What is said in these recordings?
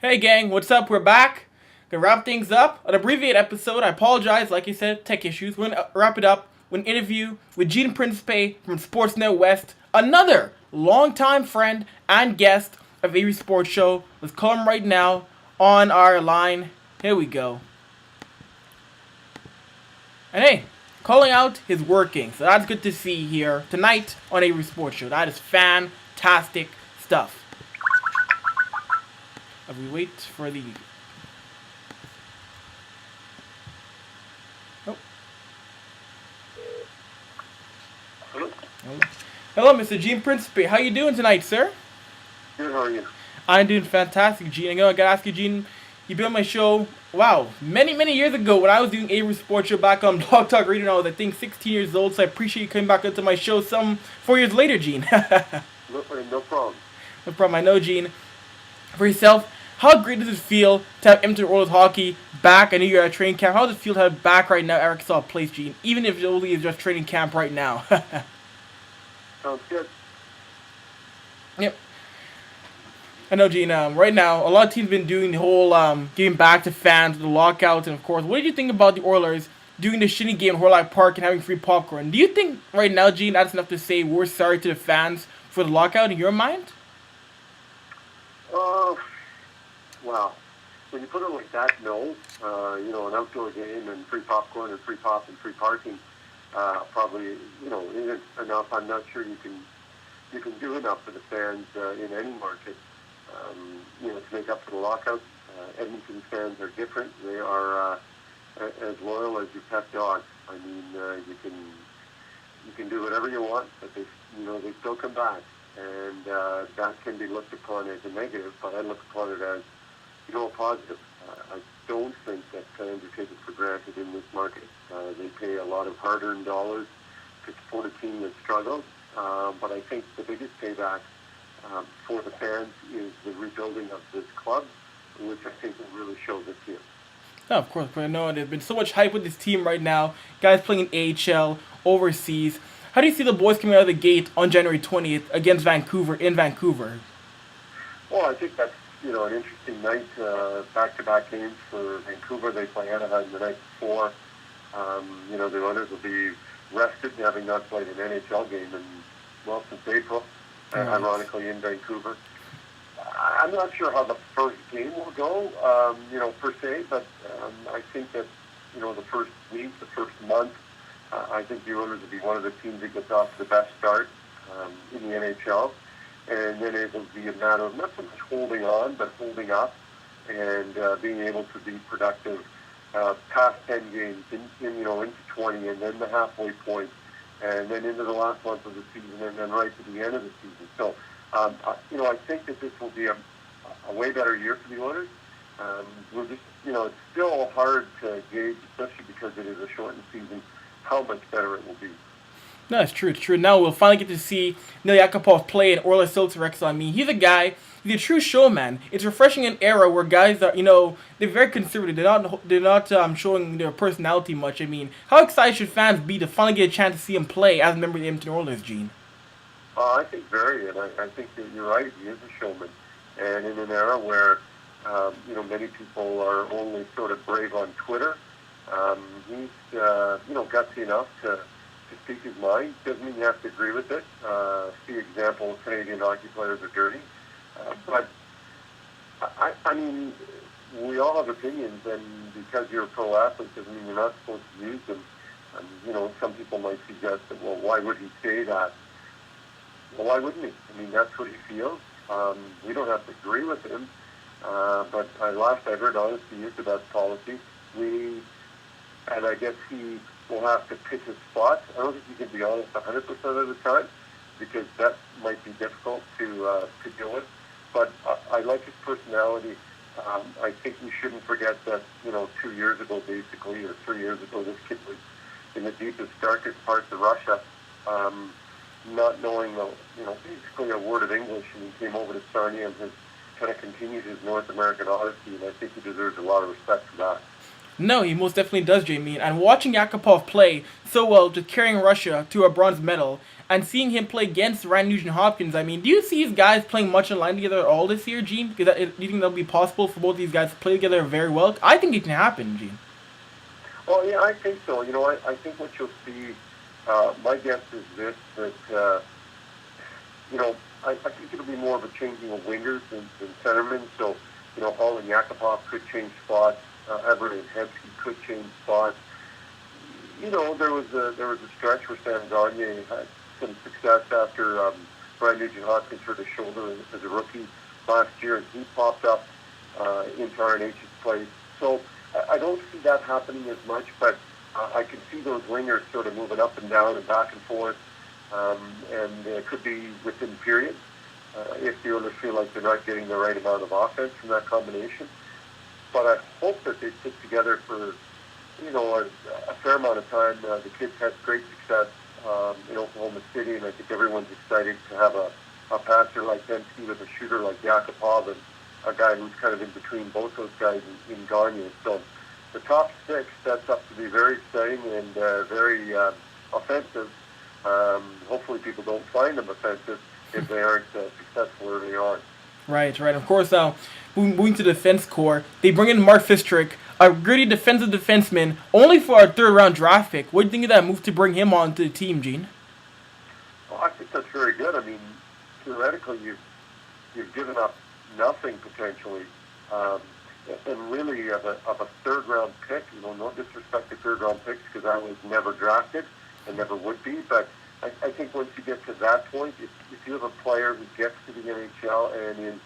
Hey gang, what's up? We're back. Gonna wrap things up. An abbreviated episode. I apologize, like you said, tech issues. We're gonna wrap it up with an interview with Gene Principe from Sportsnet West, another longtime friend and guest of Avry Sports Show. Let's call him right now on our line. Here we go. And hey, calling out his working. So that's good to see here tonight on Avry Sports Show. That is fantastic stuff. We wait for the. Oh. Hello? Hello, Mr. Gene Principe. How you doing tonight, sir? Good, how are you? I'm doing fantastic, Gene. I gotta ask you, Gene. You've been on my show. Wow, many years ago when I was doing Avery Sports Show back on Blog Talk Radio. I was, I think, 16 years old. So I appreciate you coming back onto my show some 4 years later, Gene. No problem. No problem. I know, Gene. For yourself, how great does it feel to have Edmonton Oilers hockey back? I know you're at training camp. How does it feel to have it back right now, Eric Saw Place, Gene? Even if it only is just training camp right now. Sounds good. Yep. I know, Gene. Right now, a lot of teams been doing the whole giving back to fans, the lockouts, and of course, what did you think about the Oilers doing the shitty game in Horlock Park and having free popcorn? Do you think right now, Gene, that's enough to say we're sorry to the fans for the lockout in your mind? Well, when you put it like that, no. An outdoor game and free popcorn and free pop and free parking probably, isn't enough. I'm not sure you can do enough for the fans in any market, to make up for the lockout. Edmonton fans are different. They are as loyal as your pet dog. I mean, you can do whatever you want, but they still come back. And that can be looked upon as a negative, but I look upon it as, a positive. I don't think that fans are taken for granted in this market. They pay a lot of hard-earned dollars to support a team that struggles, but I think the biggest payback for the fans is the rebuilding of this club, which I think will really show this year. No, of course, but I know there's been so much hype with this team right now. Guys playing in AHL, overseas. How do you see the boys coming out of the gate on January 20th against Vancouver in Vancouver? Well, I think that's, an interesting night. Back-to-back games for Vancouver. They play Anaheim the night before. The Oilers will be rested, having not played an NHL game since April, ironically, in Vancouver. I'm not sure how the first game will go, per se, but I think that, the first week, the first month, I think the Oilers will be one of the teams that gets off to the best start in the NHL. And then it will be a matter of not so much holding on, but holding up and being able to be productive past 10 games, into 20, and then the halfway point, and then into the last month of the season, and then right to the end of the season. So, I think that this will be a way better year for the Oilers. We're just, it's still hard to gauge, especially because it is a shortened season, how much better it will be. No, it's true. It's true. Now we'll finally get to see Neil Yakupov play in Orla Silterix. I mean, he's a guy. He's a true showman. It's refreshing an era where guys are, they're very conservative. They're not showing their personality much. I mean, how excited should fans be to finally get a chance to see him play as a member of the Edmonton Oilers, Gene? I think very, and I think that you're right. He is a showman, and in an era where many people are only sort of brave on Twitter, he's gutsy enough to speak his mind. Doesn't mean you have to agree with it. See example, Canadian hockey players are dirty. But, I mean, we all have opinions, and because you're a pro athlete doesn't mean you're not supposed to use them. Some people might suggest that, well, why would he say that? Well, why wouldn't he? I mean, that's what he feels. We don't have to agree with him. But last I heard, honesty is the best policy. And I guess he will have to pick his spots. I don't think he can be honest 100% of the time, because that might be difficult to deal with. But I like his personality. I think we shouldn't forget that, 2 years ago, basically, or 3 years ago, this kid was in the deepest, darkest parts of Russia, not knowing, basically a word of English, and he came over to Sarnia and has kind of continued his North American odyssey, and I think he deserves a lot of respect for that. No, he most definitely does, Jamie. And watching Yakupov play so well, just carrying Russia to a bronze medal, and seeing him play against Ryan Nugent-Hopkins, I mean, do you see these guys playing much in line together at all this year, Gene? Do you think that'll be possible for both these guys to play together very well? I think it can happen, Gene. Well, yeah, I think so. I think what you'll see, my guess is this, that, I think it'll be more of a changing of wingers than centermen. So, Hall and Yakupov could change spots. Avry and Hemsky could change spots. There was a stretch where Sam Gagner had some success after Brian Nugent-Hopkins hurt his shoulder as a rookie last year, and he popped up into RNH's place. So I don't see that happening as much, but I can see those wingers sort of moving up and down and back and forth, and it could be within periods if the Oilers feel like they're not getting the right amount of offense from that combination. But I hope that they stick together for a fair amount of time. The kids had great success in Oklahoma City, and I think everyone's excited to have a passer like Densky with a shooter like Yakupov and a guy who's kind of in between both those guys in Gagner. So the top six sets up to be very exciting and very offensive. Hopefully people don't find them offensive if they aren't successful early on. Right. Of course, now, moving to the defense core, they bring in Mark Fistrick, a gritty defensive defenseman, only for our third-round draft pick. What do you think of that move to bring him onto the team, Gene? Well, I think that's very good. I mean, theoretically, you've given up nothing potentially, and really of a third-round pick. No disrespect to third-round picks because I was never drafted and never would be, but I think once you get to that point, if you have a player who gets to the NHL and is,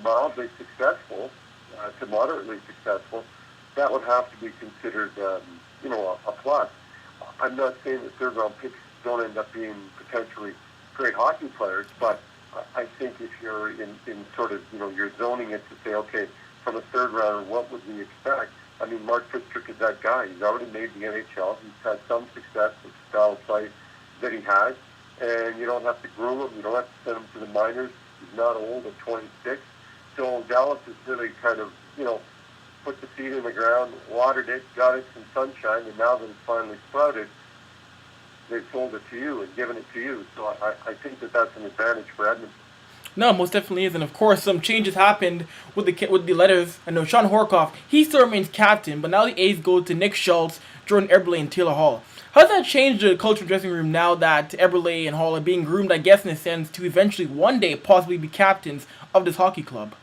mildly successful to moderately successful, that would have to be considered, a plus. I'm not saying that third-round picks don't end up being potentially great hockey players, but I think if you're in sort of, you're zoning it to say, okay, from a third rounder, what would we expect? I mean, Mark Fistrick is that guy. He's already made the NHL. He's had some success with the style of play that he has, and you don't have to groom him. You don't have to send him to the minors. He's not old at 26. So Dallas has really kind of, put the seed in the ground, watered it, got it some sunshine, and now that it's finally sprouted, they've sold it to you and given it to you. So I think that that's an advantage for Edmonton. No, most definitely is, and of course some changes happened with the letters. I know Sean Horkoff, he still remains captain, but now the A's go to Nick Schultz, Jordan Eberle, and Taylor Hall. How does that change the culture in the dressing room now that Eberle and Hall are being groomed, I guess, in a sense, to eventually one day possibly be captains of this hockey club?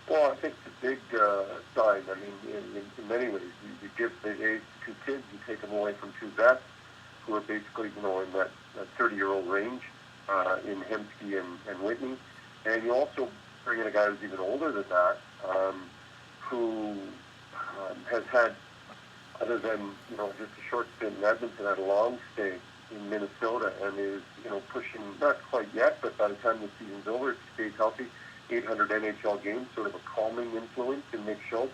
Well, I think it's a big sign. I mean, in many ways, you give the A's two kids, you take them away from two vets who are basically, in that 30-year-old range in Hemsky and Whitney. And you also bring in a guy who's even older than that, who has had, other than, just a short stint in Edmonton, had a long stay in Minnesota and is, pushing, not quite yet, but by the time the season's over, if he stays healthy, 800 NHL games, sort of a calming influence in Nick Schultz.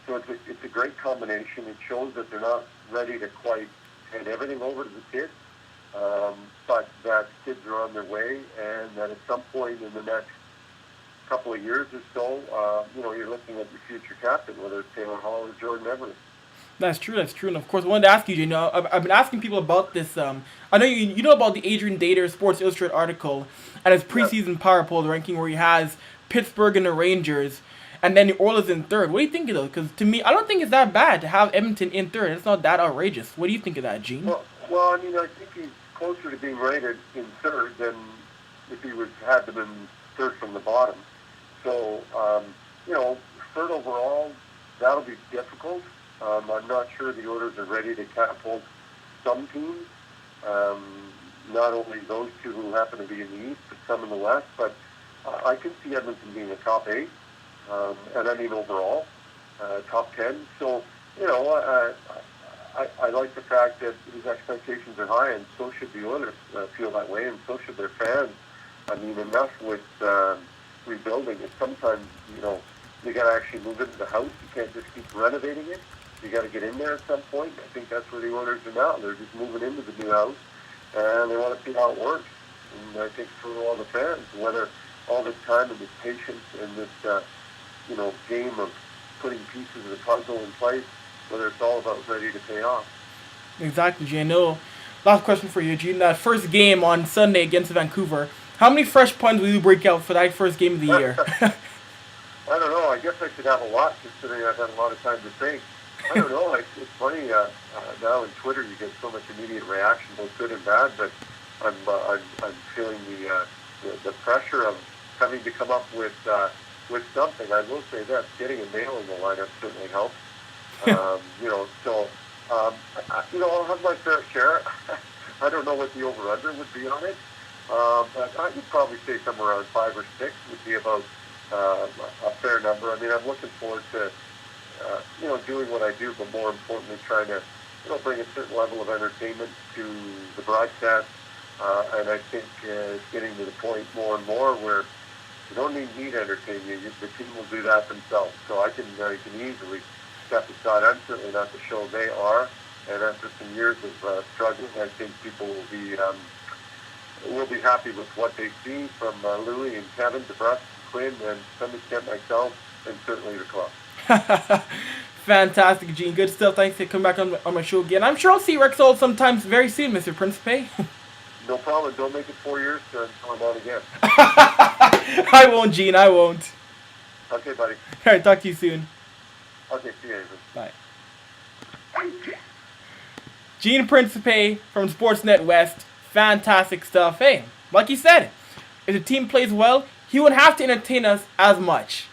So it's a great combination. It shows that they're not ready to quite hand everything over to the kids, but that kids are on their way, and that at some point in the next couple of years or so, you're looking at your future captain, whether it's Taylor Hall or Jordan Eberle. That's true, and of course I wanted to ask you, I've been asking people about this, I know you know about the Adrian Dater Sports Illustrated article, and his preseason power poll ranking where he has Pittsburgh and the Rangers, and then the Oilers in third. What do you think of those? Because to me, I don't think it's that bad to have Edmonton in third. It's not that outrageous. What do you think of that, Gene? Well, I think he's closer to being rated in third than if he had them in third from the bottom. So, third overall, that'll be difficult. I'm not sure the Oilers are ready to catapult some teams, not only those two who happen to be in the East, but some in the West. But I can see Edmonton being a top 8, and I mean overall, top 10. So, I like the fact that his expectations are high, and so should the Oilers feel that way, and so should their fans. I mean, enough with rebuilding. It's sometimes, you got to actually move into the house. You can't just keep renovating it. You got to get in there at some point. I think that's where the Oilers are now. They're just moving into the new house, and they want to see how it works. And I think for all the fans, whether all this time and this patience and this, game of putting pieces of the puzzle in place, whether it's all about ready to pay off. Exactly, Gene. No. Last question for you, Gene. That first game on Sunday against Vancouver, how many fresh puns will you break out for that first game of the year? I don't know. I guess I should have a lot, considering I've had a lot of time to think. I don't know. It's funny. Now in Twitter, you get so much immediate reaction, both good and bad. But I'm feeling the pressure of having to come up with something. I will say that getting a nail in the lineup certainly helps. I'll have my fair share. I don't know what the over/under would be on it, but I would probably say somewhere around 5 or 6 would be about a fair number. I mean, I'm looking forward to doing what I do, but more importantly, trying to bring a certain level of entertainment to the broadcast. And I think it's getting to the point more and more where you don't need me to entertain you. The team will do that themselves. So I can easily step aside. I'm certainly not the show they are. And after some years of struggling, I think people will be happy with what they see from Louis and Kevin, DeBrusque, and Quinn, and to some extent myself, and certainly the club. Fantastic, Gene. Good stuff. Thanks for coming back on my show again. I'm sure I'll see Rexall sometimes very soon, Mr. Principe. No problem. Don't make it 4 years until I'm on again. I won't, Gene. I won't. Okay, buddy. All right. Talk to you soon. Okay, see you, Avery. Bye. Gene Principe from Sportsnet West. Fantastic stuff. Hey, like he said, if the team plays well, he wouldn't have to entertain us as much.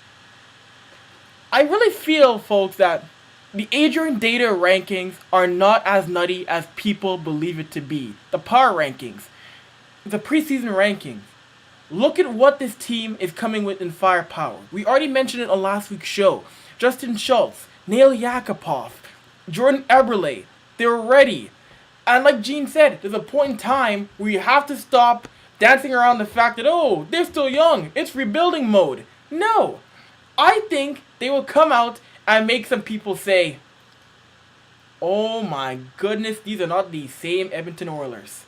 I really feel, folks, that the Adrian Data rankings are not as nutty as people believe it to be. The power rankings, the preseason rankings. Look at what this team is coming with in firepower. We already mentioned it on last week's show. Justin Schultz, Nail Yakupov, Jordan Eberle, they're ready. And like Gene said, there's a point in time where you have to stop dancing around the fact that, they're still young. It's rebuilding mode. No. I think they will come out and make some people say, oh my goodness, these are not the same Edmonton Oilers.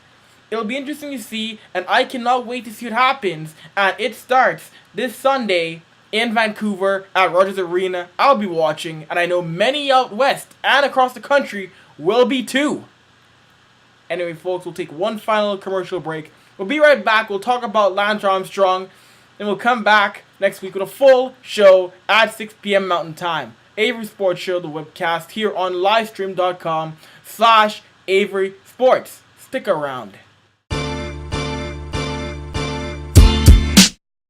It'll be interesting to see, and I cannot wait to see what happens. And it starts this Sunday in Vancouver at Rogers Arena. I'll be watching, and I know many out west and across the country will be too. Anyway, folks, we'll take one final commercial break. We'll be right back. We'll talk about Lance Armstrong. Then we'll come back next week with a full show at 6 p.m. Mountain Time. Avry Sports Show, the webcast, here on livestream.com/Avry Sports. Stick around.